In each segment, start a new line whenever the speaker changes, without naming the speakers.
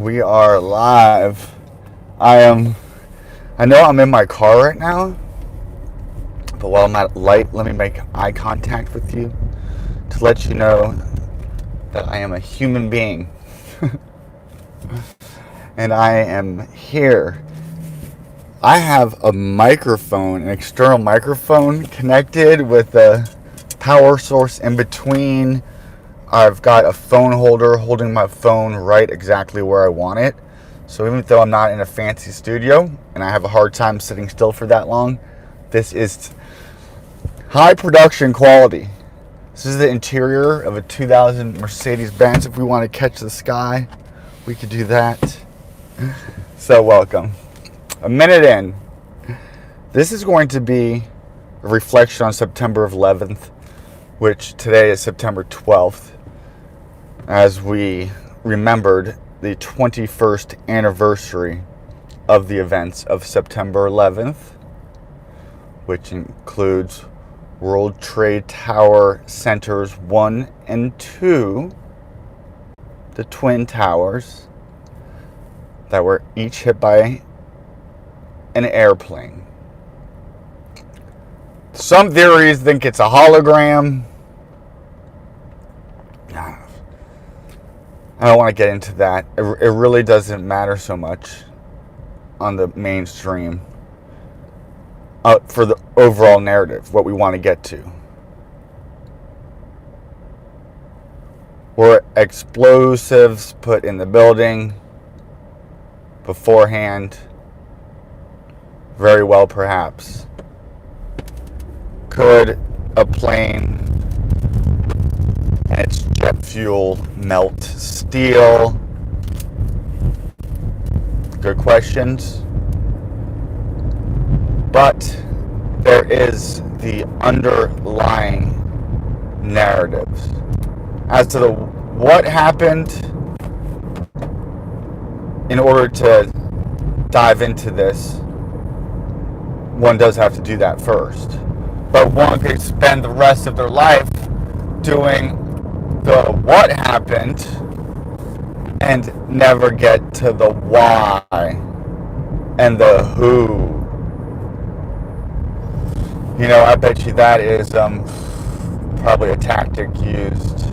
We are live. I know I'm in my car right now, but while I'm at light, let me make eye contact with you to let you know that I am a human being. And I am here. I have a microphone, an external microphone connected with a power source in between. I've got a phone holder holding my phone right exactly where I want it. So even though I'm not in a fancy studio and I have a hard time sitting still for that long, this is high production quality. This is the interior of a 2000 Mercedes-Benz. If we want to catch the sky, we could do that. So welcome. A minute in. This is going to be a reflection on September 11th, which today is September 12th, as we remembered the 21st anniversary of the events of September 11th, which includes World Trade Tower Centers 1 and 2, the Twin Towers, that were each hit by an airplane. Some theories think it's a hologram. I don't want to get into that. It really doesn't matter so much on the mainstream for the overall narrative, what we want to get to. Were explosives put in the building beforehand? Very well, perhaps. Could a plane and its jet fuel melt steel? Good questions. But there is the underlying narratives as to what happened. In order to dive into this, one does have to do that first. But one could spend the rest of their life doing the what happened and never get to the why and the who. You know, I bet you that is probably a tactic used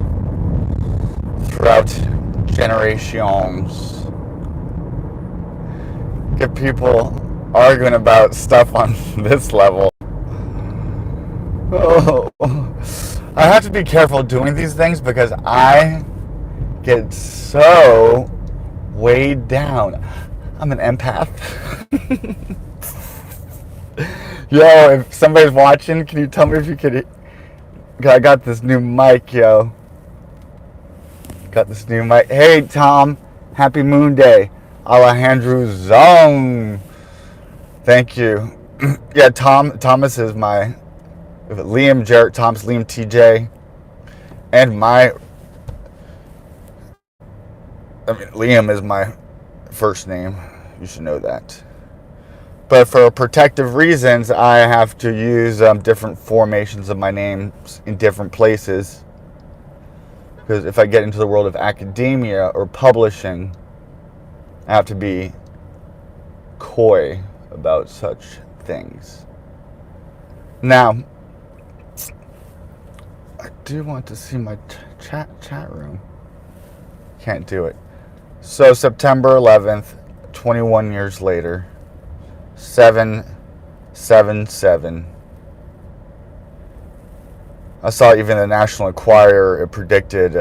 throughout generations. Get people arguing about stuff on this level. Oh, I have to be careful doing these things because I get so weighed down. I'm an empath. Yo, if somebody's watching, can you tell me if you could? I got this new mic, yo. Got this new mic. Hey, Tom. Happy Moon Day. Alejandro Zong. Thank you. Yeah, Thomas is my Liam, Jarrett, Thomas, Liam, TJ, and Liam is my first name. You should know that. But for protective reasons, I have to use different formations of my names in different places. Because if I get into the world of academia or publishing, I have to be coy about such things. Now, I do want to see my chat room. Can't do it. So September 11th, 21 years later, 777. I saw even the National Enquirer, it predicted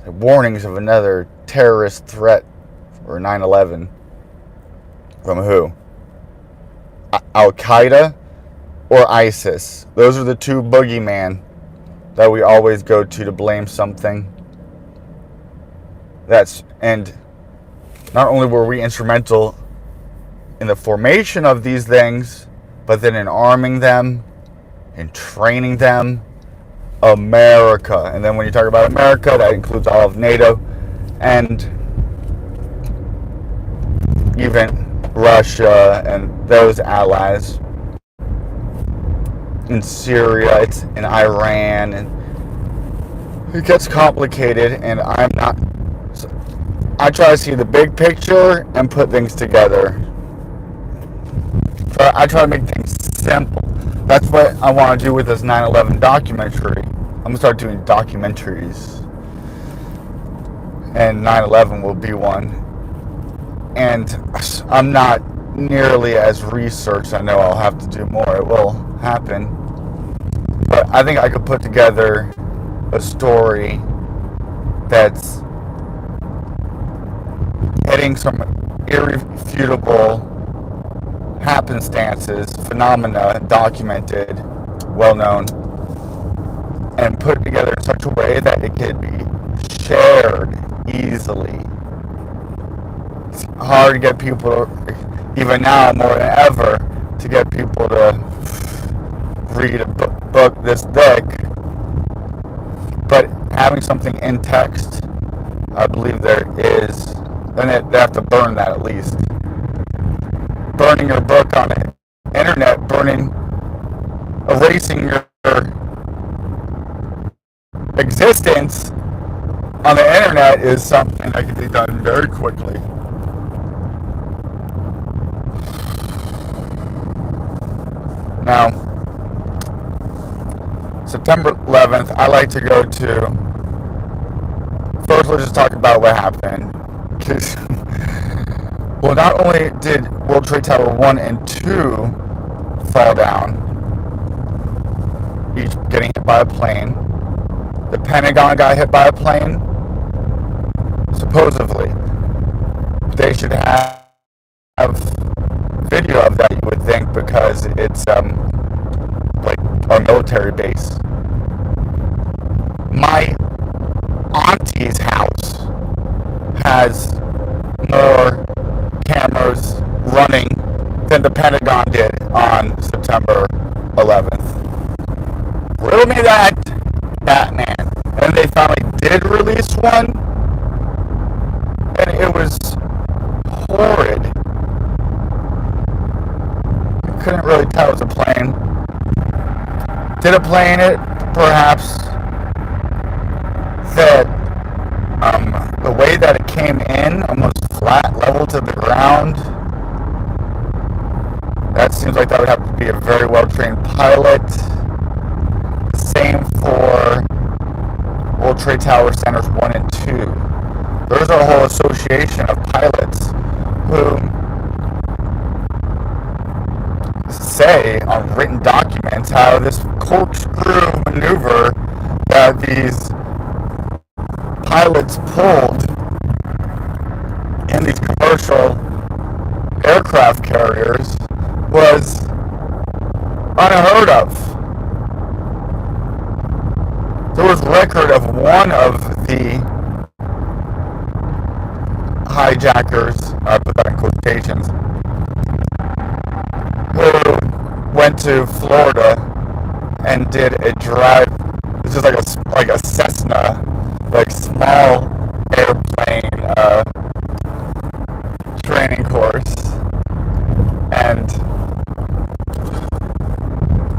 warnings of another terrorist threat or 9/11. From who? Al-Qaeda or ISIS. Those are the two boogeyman that we always go to blame something. And not only were we instrumental in the formation of these things, but then in arming them, in training them, America. And then when you talk about America, that includes all of NATO and even Russia and those allies. In Syria, it's in Iran, and it gets complicated, and I try to see the big picture and put things together. I try to make things simple. That's what I want to do with this 9/11 documentary. I'm going to start doing documentaries. And 9/11 will be one. And I'm not nearly as researched. I know I'll have to do more. It will happen. But I think I could put together a story that's getting some irrefutable happenstances, phenomena documented, well known, and put together in such a way that it could be shared easily. It's hard to get people, even now more than ever, to get people to read a book this thick. But having something in text, I believe there is, and they have to burn that at least. Burning your book on the internet, erasing your existence on the internet is something that can be done very quickly. Now, September 11th, I like to go to. First, let's just talk about what happened. Because, well, not only did World Trade Tower 1 and 2 fall down, each getting hit by a plane, the Pentagon got hit by a plane, supposedly. They should have video of that, you would think, because it's like our military base. My auntie's house has more cameras running than the Pentagon did on September 11th. Riddle me that, Batman. And they finally did release one, and it was horrid. I couldn't really tell it was a plane. Did a plane it? Perhaps. That the way that it came in, almost flat, level to the ground, that seems like that would have to be a very well-trained pilot. Same for World Trade Tower Centers 1 and 2. There's a whole association of pilots who say on written documents how this corkscrew maneuver that these pilots pulled in these commercial aircraft carriers was unheard of. There was record of one of the hijackers, I put that in quotations, who went to Florida and did a drive. It's just like a Cessna, like small airplane training course, and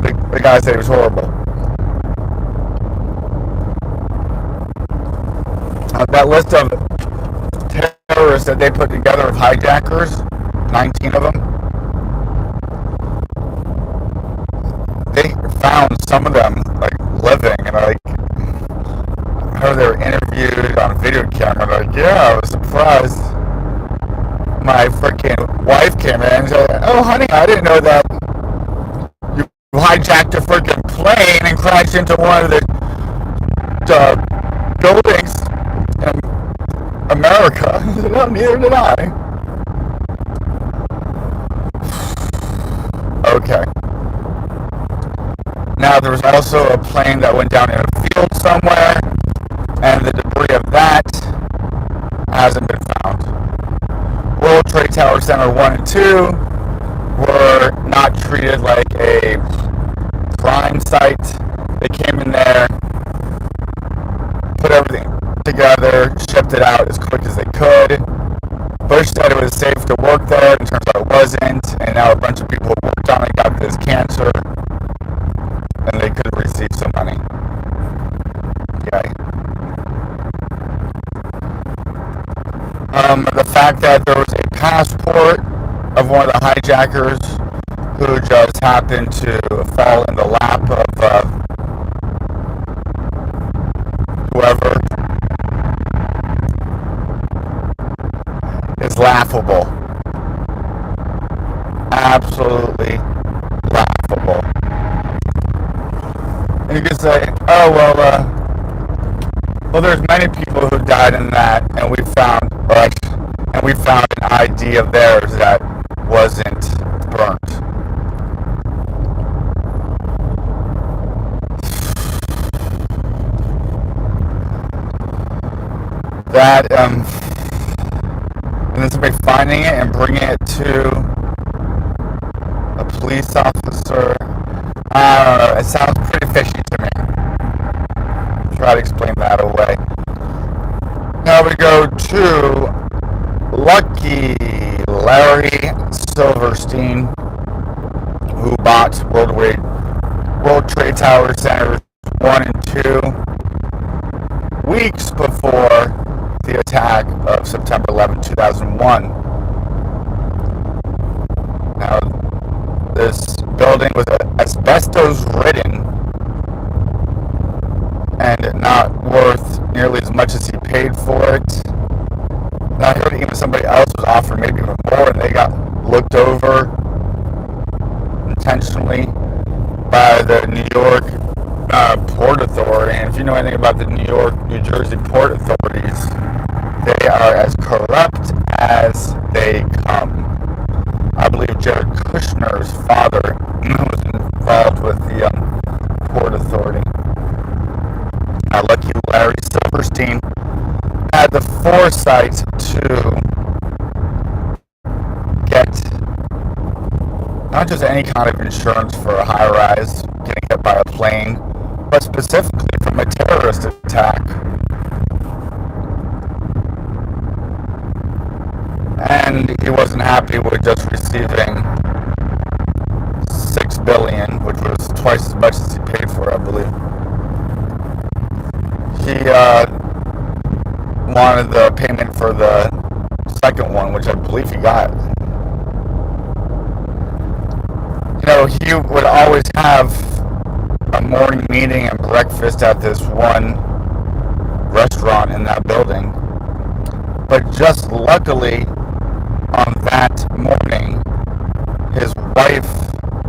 the guy said it was horrible. That list of terrorists that they put together of hijackers, 19 of them, they found some of them like living, and I heard they were interviewed on video camera. Like, yeah, I was surprised. My freaking wife came in and said, "Oh, honey, I didn't know that you hijacked a freaking plane and crashed into one of the buildings in America." I said, "No, neither did I." Okay. Now, there was also a plane that went down in a field somewhere, and the debris of that hasn't been found. World Trade Tower Center 1 and 2 were not treated like a crime site. They came in there, put everything together, shipped it out as quick as they could. Bush said it was safe to work there, and turns out it wasn't, and now a bunch of people who worked on it got this cancer, and they could receive some money. Okay. fact that there was a passport of one of the hijackers who just happened to fall in the lap of whoever is laughable. Absolutely laughable. And you can say, oh, well, there's many people who died in that, and we found an ID of theirs that wasn't burnt. That, and then somebody finding it and bringing it to a police officer, I don't know, it sounds pretty fishy to me. Try to explain that away. Now we go to Lucky Larry Silverstein, who bought World Trade Tower Centers 1 and 2 weeks before the attack of September 11, 2001. Now, this building was asbestos ridden and not worth nearly as much as he paid for it. And I heard even somebody else was offered maybe even more, and they got looked over intentionally by the New York Port Authority. And if you know anything about the New York, New Jersey Port Authorities, they are as corrupt as they come. I believe Jared Kushner's father was involved with the Port Authority. Lucky Larry Silverstein had the foresight to get not just any kind of insurance for a high-rise getting hit by a plane, but specifically from a terrorist attack. And he wasn't happy with just receiving $6 billion, which was twice as much as he paid for it, I believe. He wanted the payment for the second one, which I believe he got. You know, he would always have a morning meeting and breakfast at this one restaurant in that building. But just luckily, on that morning, his wife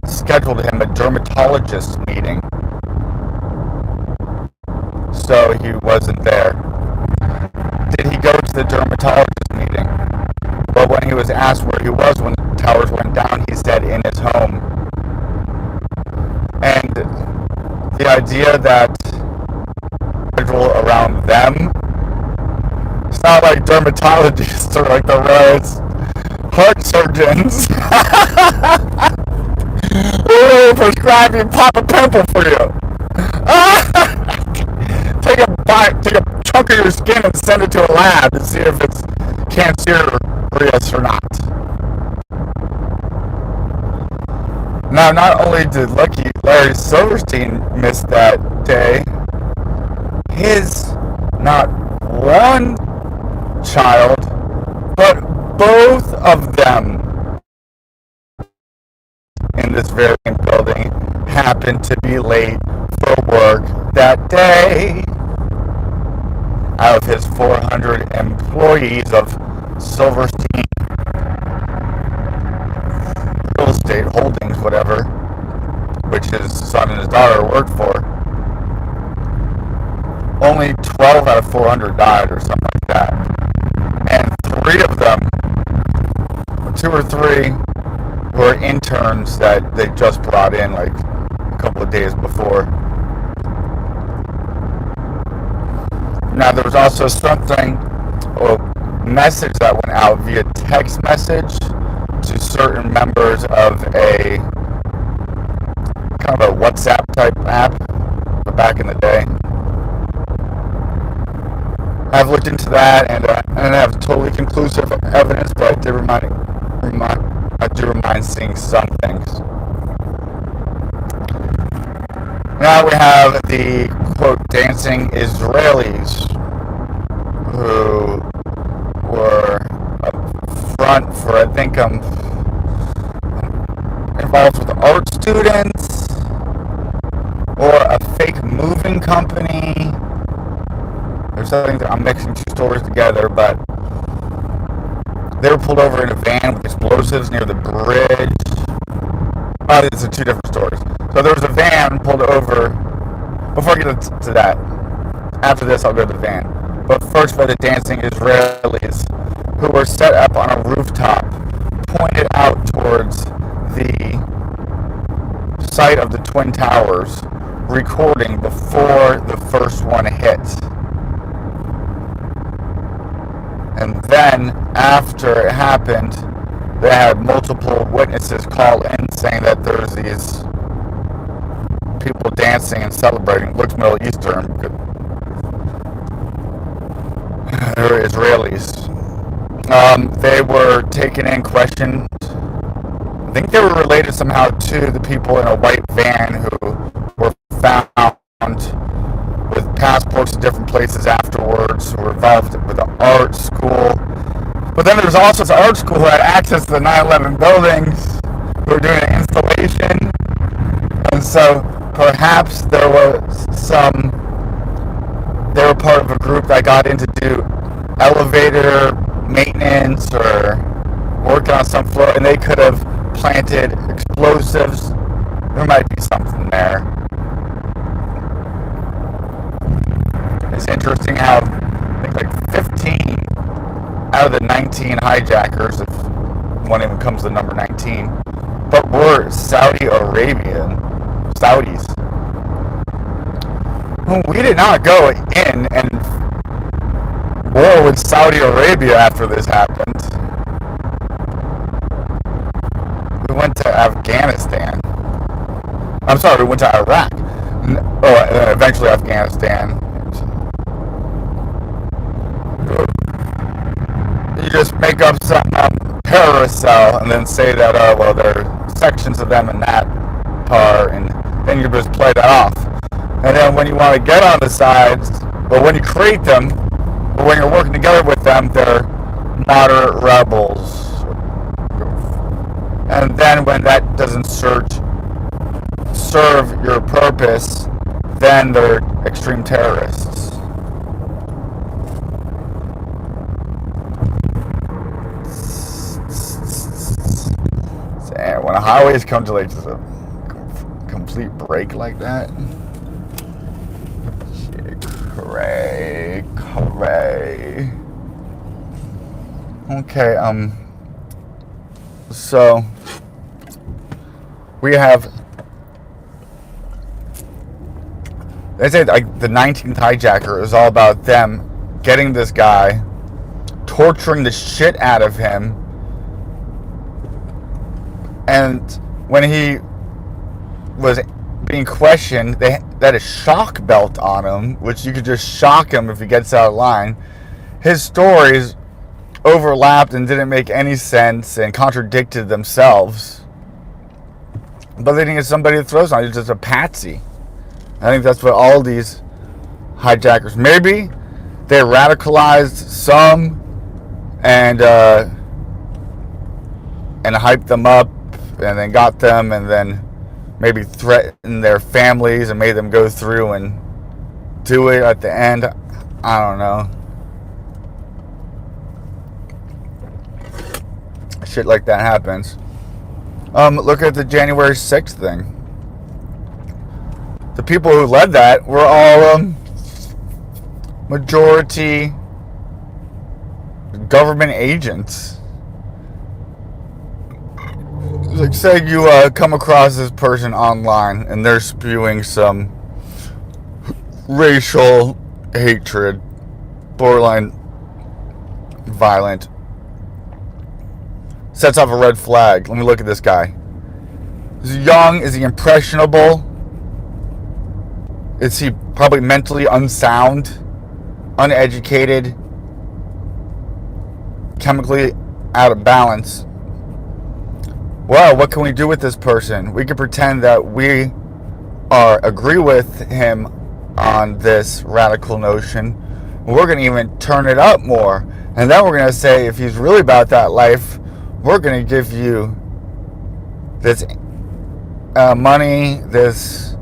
scheduled him a dermatologist meeting. So he wasn't there. Did he go to the dermatologist meeting? Well, when he was asked where he was when the towers went down, he said in his home. And the idea that schedule around them, it's not like dermatologists or like the rest heart surgeons. We'll prescribe you, pop a pimple for you. Take a chunk of your skin and send it to a lab to see if it's cancerous or not. Now, not only did Lucky Larry Silverstein miss that day, his not one child, but both of them in this very building happened to be late for work that day. Out of his 400 employees of Silverstein Real Estate Holdings, whatever, which his son and his daughter worked for, only 12 out of 400 died or something like that. And 3 of them, 2 or 3, were interns that they just brought in like a couple of days before. Now, there was also something, a message that went out via text message to certain members of a kind of a WhatsApp type app back in the day. I've looked into that and I don't have totally conclusive evidence, but I do remind seeing some things. Now we have the, quote, dancing Israelis who were front for, I think I'm involved with art students or a fake moving company. There's something that I'm mixing two stories together, but they were pulled over in a van with explosives near the bridge. Oh, these are two different stories. So there was a van pulled over. Before I get to that, after this I'll go to the van. But first, for the dancing Israelis who were set up on a rooftop, pointed out towards the site of the Twin Towers, recording before the first one hit. And then, after it happened, they had multiple witnesses call in saying that there's these people dancing and celebrating. It looks Middle Eastern. They're Israelis. They were taken in, questioned. I think they were related somehow to the people in a white van who were found with passports to different places afterwards, who were involved with the art school. But then there was also this art school who had access to the 9/11 buildings, who were doing an installation. And so perhaps there was they were part of a group that got in to do elevator maintenance or working on some floor, and they could have planted explosives. There might be something there. It's interesting how I think like 15 out of the 19 hijackers, if one even comes to number 19, but were Saudi Arabian Saudis. We did not go in and war with Saudi Arabia after this happened. We went to Afghanistan. I'm sorry, we went to Iraq. And eventually Afghanistan. You just make up some terrorist cell and then say that, well, there are sections of them in that part, and then you just play that off. And then when you want to get on the sides, but when you create them, or when you're working together with them, they're moderate rebels. And then when that doesn't serve your purpose, then they're extreme terrorists. And when a highways come to like just a complete break like that, hooray. Okay, so we have, they say like the 19th hijacker is all about them getting this guy, torturing the shit out of him, and when he was being questioned, they had a shock belt on him, which you could just shock him if he gets out of line. His stories overlapped and didn't make any sense and contradicted themselves. But they didn't get somebody to throw something. It's just a patsy. I think that's what all these hijackers, maybe they radicalized some and hyped them up and then got them and then maybe threatened their families and made them go through and do it at the end. I don't know. Shit like that happens. Look at the January 6th thing. The people who led that were all majority government agents. Like, say you come across this person online and they're spewing some racial hatred, borderline violent, sets off a red flag. Let me look at this guy. Is he young? Is he impressionable? Is he probably mentally unsound, uneducated, chemically out of balance? Well, what can we do with this person? We can pretend that we agree with him on this radical notion, We're going to even turn it up more. And then we're going to say, if he's really about that life, we're going to give you this money, these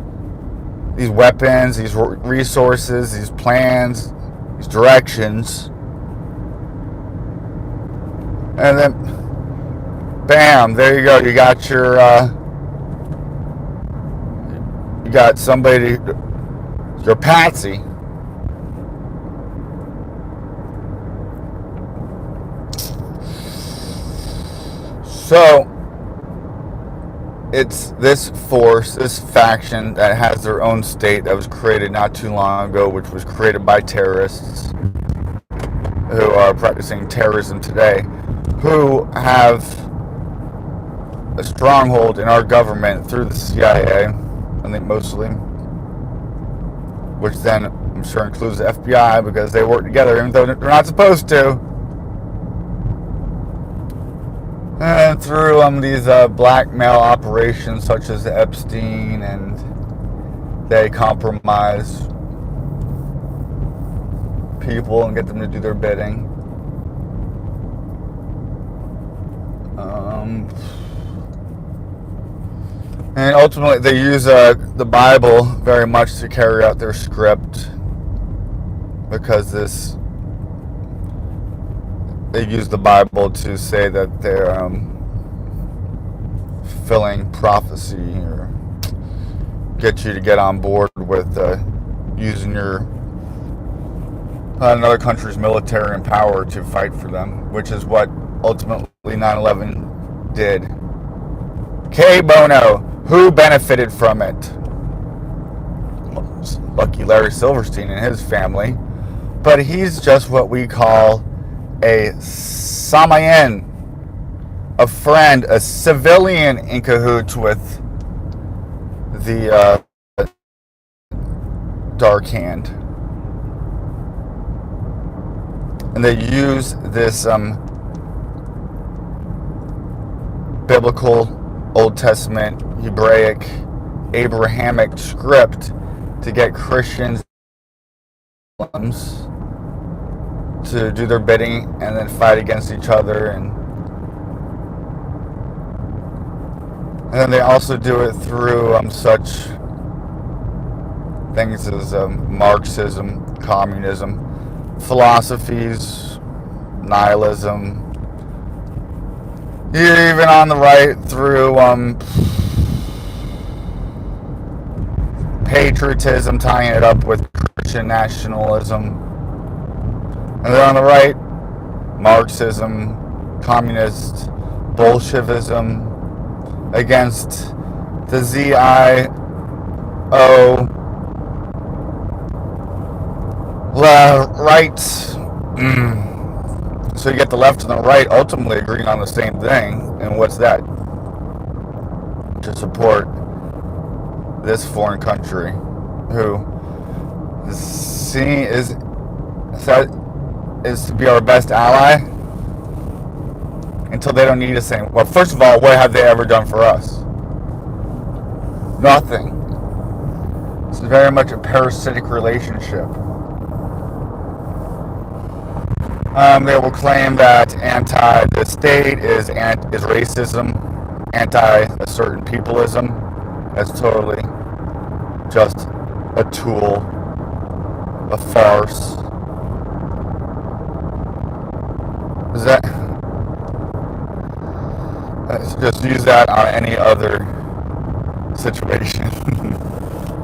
weapons, these resources, these plans, these directions. And then, bam, there you go. You got you got somebody, your patsy. So, it's this force, this faction that has their own state that was created not too long ago, which was created by terrorists who are practicing terrorism today, who have a stronghold in our government through the CIA, I think mostly, which then I'm sure includes the FBI because they work together even though they're not supposed to. And through these blackmail operations such as Epstein, and they compromise people and get them to do their bidding. And ultimately they use the Bible very much to carry out their script, because they use the Bible to say that they're fulfilling prophecy, or get you to get on board with using your another country's military and power to fight for them, which is what ultimately 9/11 did. Que bono, who benefited from it? Well, lucky Larry Silverstein and his family, but he's just what we call a Samayan, a friend, a civilian in cahoots with the dark hand. And they use this biblical, Old Testament, Hebraic, Abrahamic script to get Christians to do their bidding and then fight against each other. And then they also do it through such things as Marxism, communism, philosophies, nihilism. Even on the right through patriotism, tying it up with Christian nationalism. And then on the right, Marxism, communist, Bolshevism, against the ZIO right. So you get the left and the right ultimately agreeing on the same thing. And what's that? To support this foreign country who is to be our best ally until they don't need us anymore. Well, first of all, what have they ever done for us? Nothing. It's very much a parasitic relationship. They will claim that the state is racism, anti a certain peopleism. That's totally just a tool, a farce. Is that? Let's just use that on any other situation.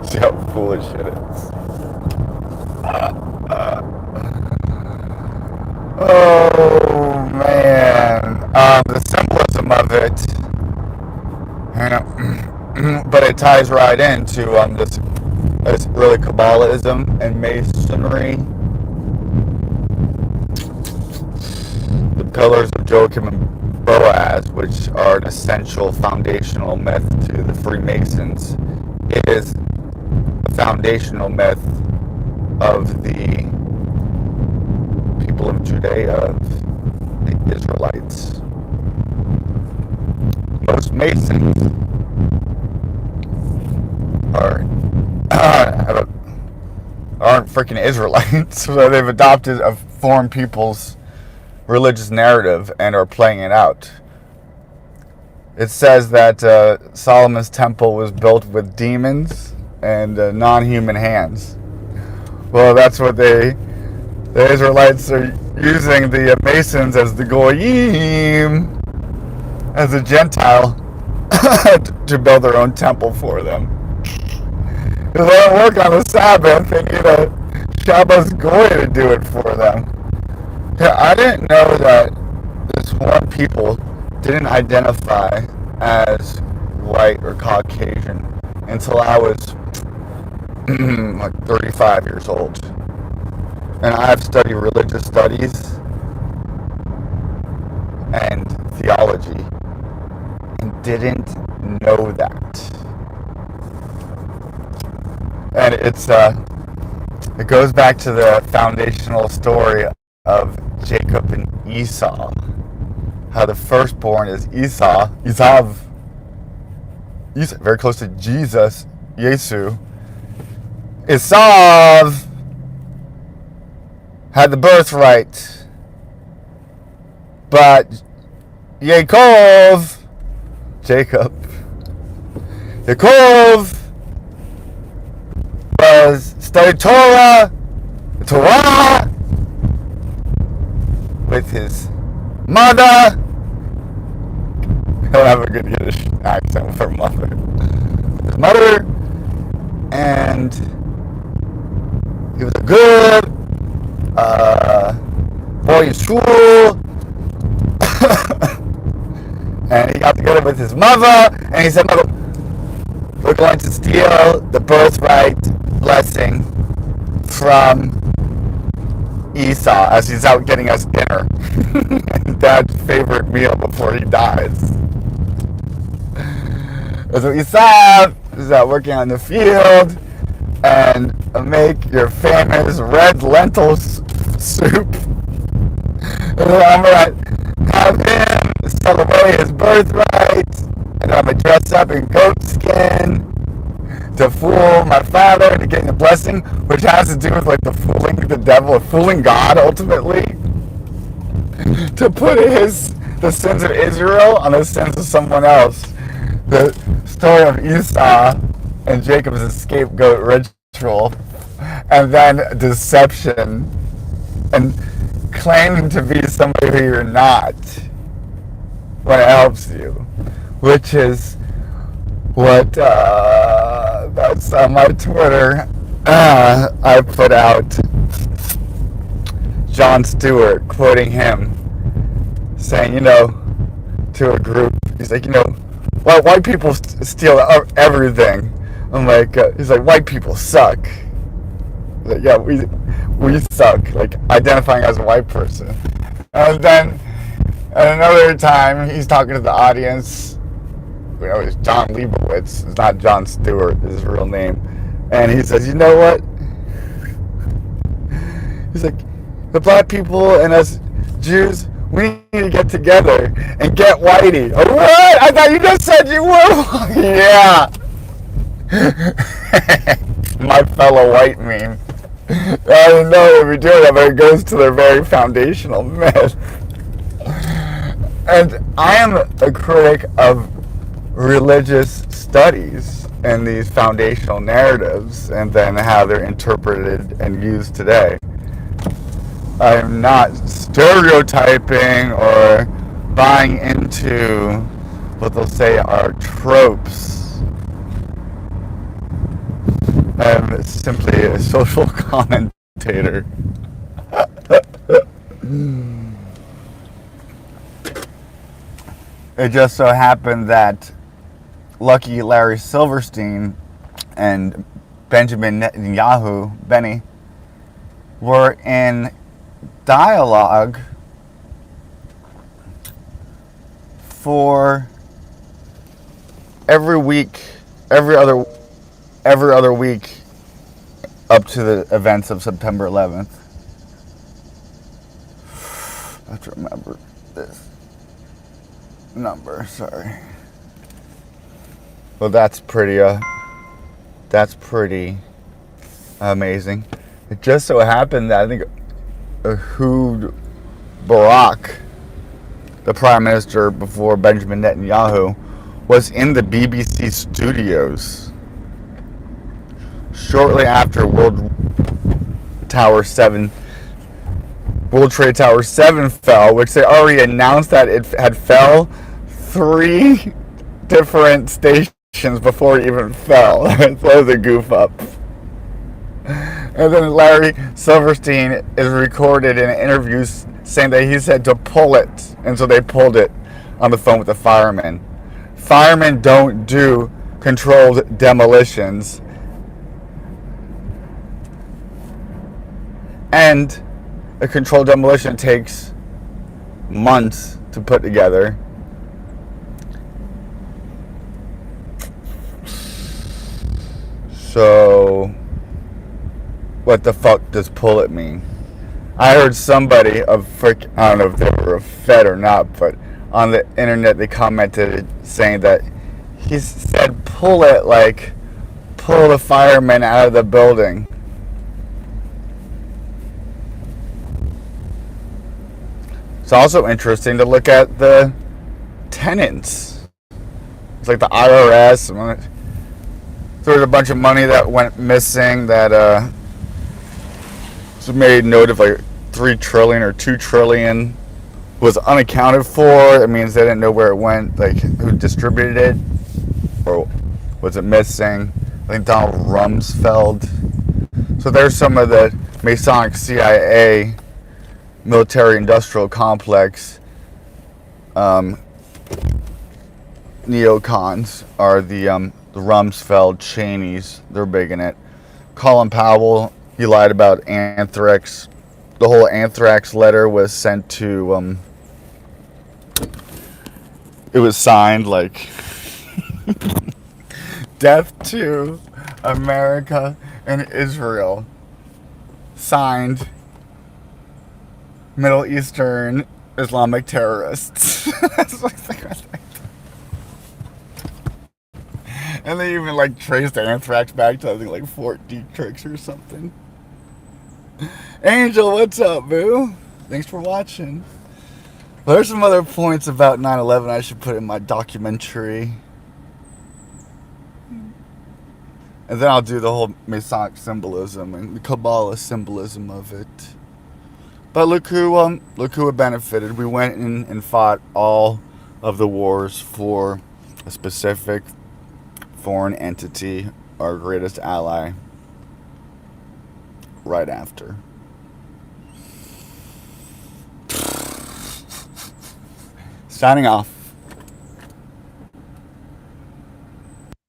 See how foolish it is. Oh man, the symbolism of it, but it ties right into this really Kabbalism and Masonry. The pillars of Joachim and Boaz, which are an essential foundational myth to the Freemasons, is a foundational myth of the people of Judea, of the Israelites. Most Masons aren't freaking Israelites. So they've adopted a foreign people's religious narrative and are playing it out. It says that Solomon's temple was built with demons and non-human hands. Well, that's what the Israelites are using the Masons as the Goyim, as a Gentile, to build their own temple for them. Because they don't work on the Sabbath, they need a Shabbos Goy to do it for them. Yeah, I didn't know that this one people didn't identify as white or Caucasian until I was like 35 years old. And I've studied religious studies and theology and didn't know that. And it goes back to the foundational story of Jacob and Esau. How the firstborn is Esau, very close to Jesus, Yesu. Esau had the birthright, but Jacob was studied Torah with his mother. I don't have a good Yiddish accent for mother. His mother, and he was a good boy in school. And he got together with his mother, and he said, "Mother, we're going to steal the birthright blessing from Esau as he's out getting us dinner." Dad's favorite meal before he dies. So Esau is out working on the field and make your famous red lentil soup. And I'm going to have him sell away his birthright, and I'm going to dress up in goat skin to fool my father into getting a blessing, which has to do with like the fooling the devil, fooling God ultimately, to put the sins of Israel on the sins of someone else. The story of Esau and Jacob's scapegoat ritual, and then deception and claiming to be somebody who you're not when it helps you, which is what that's on my Twitter. I put out Jon Stewart quoting him, saying, to a group, he's like, well, white people steal everything. I'm like, he's like, white people suck. Like, yeah, we suck, like identifying as a white person. And then at another time, he's talking to the audience. It's John Leibowitz. It's not Jon Stewart, is his real name. And he says, you know what? He's like, the black people and us Jews, we need to get together and get whitey. Oh, what? I thought you just said you were. Yeah. My fellow white meme. I didn't know they were doing that, but it goes to their very foundational myth. And I am a critic of religious studies and these foundational narratives and then how they're interpreted and used today. I am not stereotyping or buying into what they'll say are tropes. I'm simply a social commentator. It just so happened that Lucky Larry Silverstein and Benjamin Netanyahu, Benny, were in dialogue for every other week up to the events of September 11th. I have to remember this number, sorry. Well, that's pretty amazing. It just so happened that I think Ehud Barak, the prime minister before Benjamin Netanyahu, was in the BBC studios shortly after World Trade Tower 7 fell, which they already announced that it had fell 3 different stations before it even fell. That was a goof up. And then Larry Silverstein is recorded in interviews saying that he said to pull it, and so they pulled it on the phone with the firemen. Firemen don't do controlled demolitions. And a controlled demolition takes months to put together. So, what the fuck does pull it mean? I heard somebody I don't know if they were a Fed or not, but on the internet they commented saying that he said pull it like pull the firemen out of the building. It's also interesting to look at the tenants. It's like the IRS. There was a bunch of money that went missing that was made note of, like 3 trillion or 2 trillion was unaccounted for. It means they didn't know where it went, like who distributed it, or was it missing? I think Donald Rumsfeld. So there's some of the Masonic CIA military industrial complex neocons are the Rumsfeld Cheneys. They're big in it. Colin Powell, he lied about anthrax. The whole anthrax letter was sent to it was signed like death to America and Israel, signed Middle Eastern Islamic terrorists. And they even like traced anthrax back to I think like Fort Detrick or something. Angel, what's up, boo? Thanks for watching. Well, there's some other points about 9/11 I should put in my documentary. And then I'll do the whole Masonic symbolism and the Kabbalah symbolism of it. But look who it benefited. We went in and fought all of the wars for a specific foreign entity, our greatest ally, right after. Signing off.